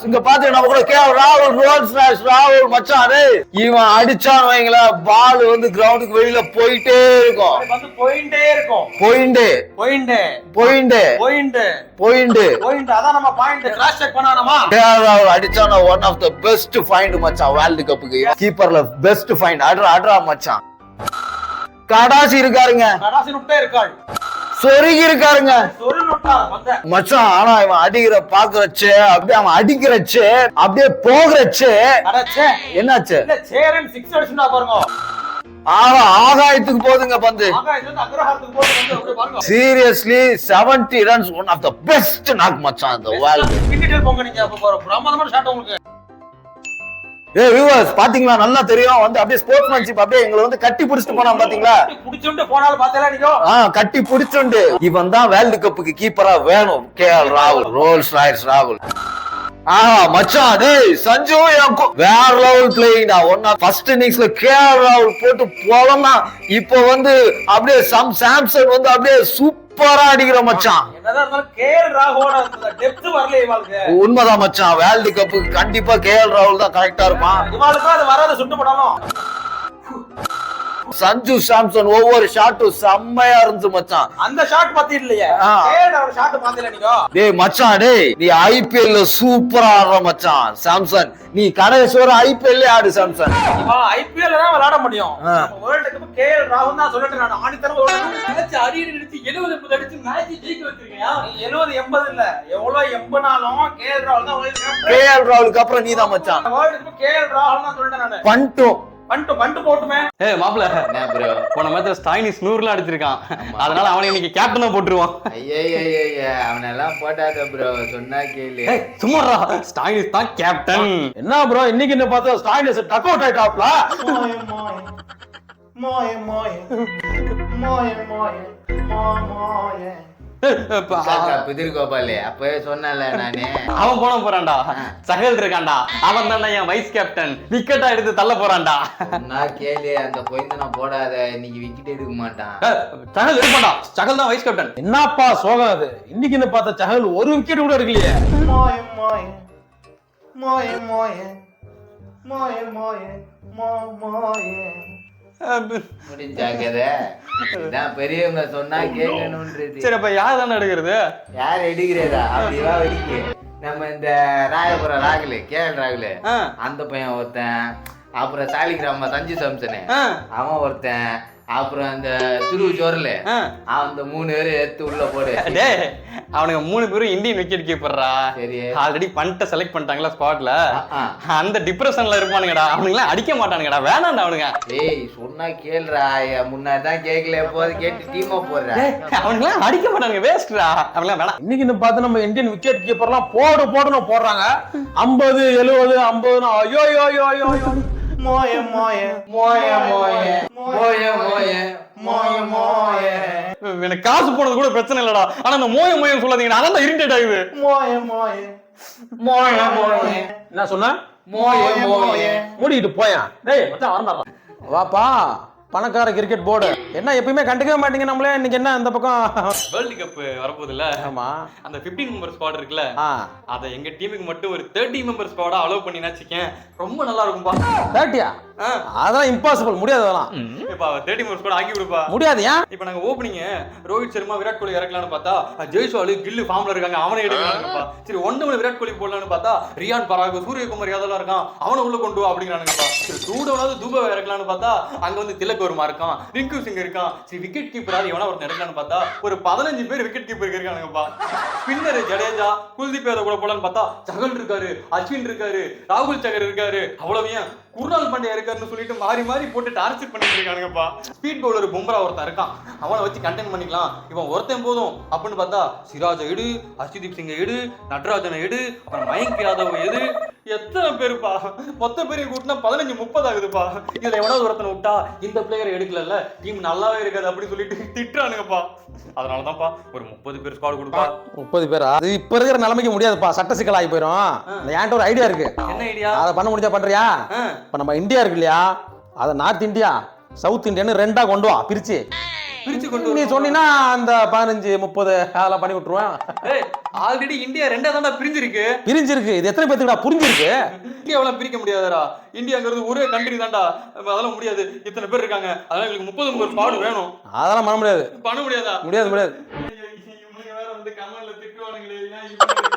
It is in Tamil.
இங்க பாத்தீங்கன்னா கூட ராகுல் ராகுல் மச்சான் இவன் அடிச்சான்னு வைங்களா பால் வந்து கிரவுண்டுக்கு வெளியில போயிட்டே இருக்கும் அடிச்சான one of the best find மச்சான் வேர்ல்ட் கப்புக்கு கீப்பர்ல பெஸ்ட் ஃபைண்ட் அட்ரா மச்சான் கடாசி இருக்காருங்க சொருகி இருக்காருங்க மச்சான். ஆனா இவன் அடிக்கிற பாக்குறச்சு அப்படியே அவன் அடிக்கிறச்சு அப்படியே போகிறச்சு என்னாச்சு ஆகாயத்துக்கு போதுங்க பந்து. Seriously 70 runs one of the best knock மச்சான் இந்த வேர்ல்ட். வியூவர்ஸ் பாத்தீங்களா நல்லா தெரியும் வந்து அப்படியே ஸ்போர்ட்ஸ்மேன்ஷிப் அப்படியே எங்களை வந்து கட்டி பிடிச்சிட்டு போனா பாத்தீங்களா கட்டி பிடிச்சுண்டு. இவன் தான் வேர்ல்ட் கப்புக்கு கீப்பரா வேணும். கேஎல் ராகுல் ரோல்ஸ் ராய்ஸ் ராகுல் மச்சான் சஞ்சு வேற லெவல் பிளேயிங்டா. ஒன்னா ஃபர்ஸ்ட் இன்னிங்ஸ்ல கேஎல் ராகுல் போட்டு போலமா இப்போ வந்து அப்படியே சாம்சன் வந்து அப்படியே சூப்பரா அடிக்கிற மச்சான். உண்மைதான் மச்சான். வேர்ல்ட் கப்புக்கு கண்டிப்பா கேஎல் ராகுல் தான் கரெக்டா இருப்பான். சஞ்சு சாம்சன் ஒவ்வொரு ஷாட்டும் செம்மையா இருந்துச்சு மச்சான். அந்த ஷாட் பத்தி இல்லையே டேய் மச்சான் நீ ஐபிஎல்ல சூப்பரா ஆடுற மச்சான். சாம்சன் நீ கடைசிவர ஐபிஎல்ல ஆடு சாம்சன். ஐபிஎல்ல தான் விளையாட முடியும். வேர்ல்ட் கப் கேஎல் ராகுல் தான் சொல்லிட்டு நான் ஆணித்தரம் நினைச்சு அடியடி நினைச்சு 70 அடிச்சு மேட்ச் ஜெயிக்க வச்சிருக்கேன். 70 80 இல்ல எவ்வளவு எம்பனாலும் கேஎல் ராகுல் தான். கேஎல் ராகுலுக்கு அப்புறம் நீதான் மச்சான். வேர்ல்ட் கப் கேஎல் ராகுல் தான் சொல்லிட்டேன் நான். பண்டு போட்டுமே. மாப்ள போன மேட்ச்ல ஸ்டாயினிஸ் 100 அடிச்சிருக்கான். அதனால அவனை இன்னைக்கு கேப்டனா போட்டுருவான். அவனெல்லாம் போட்டாத ப்ரோ, சொன்னா கேளு. சும்மாடா, ஸ்டாயினிஸ் தான் கேப்டன். என்ன ப்ரோ இன்னைக்கு என்ன பார்த்தா ஸ்டாயினிஸ் டக் அவுட் ஆயிட்டாப்ல. கோபாலே அப்பவே சொன்னல நானு. அவன் போன போறான்டா, சகல் இருக்கான்டா, அவன் தான் என் வைஸ் கேப்டன். விக்கெட்டா எடுத்து தள்ள போறான்டா. நான் கேளு, அந்த பொய்ந்தன போடாத, இன்னைக்கு விக்கெட் எடுக்க மாட்டான். சகல் எடுப்பான்டா, சகல் தான் வைஸ் கேப்டன். என்னப்பா சோகம் அது, இன்னைக்கு என்ன பார்த்தா சகல் ஒரு விக்கெட் கூட எடுக்கலையே. பெரியவங்க சொன்னா கேட்கணும்ன்றது. சரி அப்ப யார் தானே எடுக்கிறது? யார் எடுக்கிறதா? அப்படிவா வெடிக்கு. நம்ம இந்த ராயபுரம் ராகுலு, கேஎல் ராகுலு, அந்த பையன் ஒருத்தன், அப்புறம் சாலிகிராம சஞ்சு சாம்சனு அவன் ஒருத்தன், அப்புறம் அந்த துரு ஜோர்ல அந்த 3 பேரு எடுத்து உள்ள போடு. அவனுக்கு 3 பேரும் இந்தியன் விக்கெட் கீப்பர்ரா. சரி, ஆல்ரெடி பண்ணிட்ட செலக்ட் பண்ணிட்டாங்களா ஸ்குவாட்ல. அந்த டிப்ரெஷன்ல இருப்பானுங்கடா, அவனுங்களாம் அடிக்க மாட்டானுங்கடா, வேணாம்டா அவனுங்க. டேய் சொன்னா கேளுடா, முன்னாடி தான் கேட்கல, எப்போது கேட்டு டீமா போடுற. அவனுங்களாம் அடிக்க மாட்டானுங்க, வேஸ்ட்ரா அவனுங்களாம் வேணாம். இன்னைக்கு பார்த்து நம்ம இந்தியன் விக்கெட் கீப்பர்லாம் போடுன்னு போடுறாங்க. 50 70 50 ஐயோ ஐயோ ஐயோ ஐயோ. எனக்கு காசு போனது கூட பிரச்சனை இல்லடா, ஆனா அந்த மோயம் சொல்லாதீங்க, அதான் இரிட்டேட் ஆகுது. என்ன சொன்ன? மூடிட்டு போயா. டேய் மச்சான் வரமாட்டா. வாப்பா பணக்கார கிரிக்கெட் போர்டு என்ன எப்பயுமே கண்டுக்கவே மாட்டீங்க நம்மளே. இன்னைக்கு என்ன அந்த பக்கம் வேர்ல்ட் கப் வரப்போகுது இல்ல? ஆமா. அந்த 15 மெம்பர் ஸ்குவாட் இருக்குல்ல, அத எங்க டீமுக்கு மட்டும் ஒரு 30 மெம்பர் ஸ்குவாடா அலோவ் பண்ணினாச்சிக்கேன், ரொம்ப நல்லா இருக்கும்பா. 30யா? அதெல்லாம் இம்பாசிபிள், முடியாது. அதெல்லாம் இப்ப 30 மெம்பர் ஸ்குவாட் ஆக்கி கொடுப்பா. முடியாது. ஏன்? இப்ப நாங்க ஓப்பனிங் ரோஹித் சர்மா விராட் கோலி இறக்கலாம்னு பார்த்தா ஜெய்ஸ்வால் கில்லு ஃபார்ம்ல இருக்காங்க, அவனை எடுக்கலாம்னுப்பா. சரி 1 விராட் கோலி போடலாம்னு பார்த்தா ரியான் பராக் சூரியகுமார் யாதவ் இருக்கான், அவனை உள்ள கொண்டு வா அப்படிங்கிறானுங்கப்பா. சரி 2 தூபா இறக்கலாம்னு பார்த்தா அங்க வந்து திலக் வர்மா இருக்கான், ரிங்கு சிங் இருக்கான். சரி விக்கெட் கீப்பர் எவனா ஒருத்தன் எடுக்கலாம்னு பார்த்தா ஒரு 15 பேர் விக்கெட் கீப்பர் இருக்கானுங்கப்பா. ஸ்பின்னர் ஜடேஜா குல்தீப் யாதவ் கூட போலான்னு பார்த்தா சகல் இருக்காரு, அஸ்வின் இருக்காரு, ராகுல் சகர் இருக்காரு, அவ்வளவு குர்னால் பாண்டியா இருக்காருன்னு சொல்லிட்டு மாறி மாறி போட்டு டார்ச்சர் பண்ணிட்டு இருக்கானுங்கப்பா. ஸ்பீட் பவுலர் பும்ரா ஒருத்தன் இருக்கான், அவனை வச்சு கண்டெயின் பண்ணிக்கலாம், இவன் ஒருத்தன் போதும் அப்படின்னு பார்த்தா சிராஜ எடு, ஹர்ஷதீப் சிங்கை எடு, நட்ராஜனை எடு, அப்புறம் மயங்க் யாதவ் எடு. எத்தனை பேருப்பா, மொத்த பேரையும் கூட்டினா 15-30 ஆகுதுப்பா. இதுல எவனாவது ஒருத்தனை விட்டா இந்த பிளேயரை எடுக்கல, டீம் நல்லாவே இருக்காது அப்படின்னு சொல்லிட்டு திட்டுறானுங்கப்பா. அதனாலதான்ப்பா ஒரு 30 பேர் ஸ்குவாட் கொடுப்பா. 30 பேரா? அது இப்ப இருக்கிற நிலைமைக்கு முடியாதுப்பா, சட்ட சிக்கல் ஆகி போயிடும். என்கிட்ட ஒரு ஐடியா இருக்கு. என்ன ஐடியா? அதை பண்ண முடிஞ்சா பண்றியா? இப்ப நம்ம இந்தியா இருக்கு இல்லையா, அதை நார்த் இந்தியா சவுத் இந்தியான்னு 2ஆ கொண்டு வா பிரிச்சு. பிரிச்சு கொண்டு நீ சொன்னீங்கன்னா அந்த 15 30 அதெல்லாம் பண்ணி விட்டுருவேன். ஆல்ரெடி இந்தியா 2 தான்டா பிரிஞ்சிருக்கு. இது எத்தனை பேத்துக்குடா புரிஞ்சிருக்கு? இந்தியாவெல்லாம் பிரிக்க முடியாதுடா. இந்தியாங்கிறது ஒரே கண்ட்ரி தான்டா. அதெல்லாம் முடியாது. இத்தனை பேர் இருக்காங்க. அதனால எங்களுக்கு 30 பாடு வேணும். அதெல்லாம் பண்ண முடியாது. பண்ண முடியாதா? முடியாது. இவனுங்க வேற வந்து கமெண்ட்ல திட்டுவானுங்களே.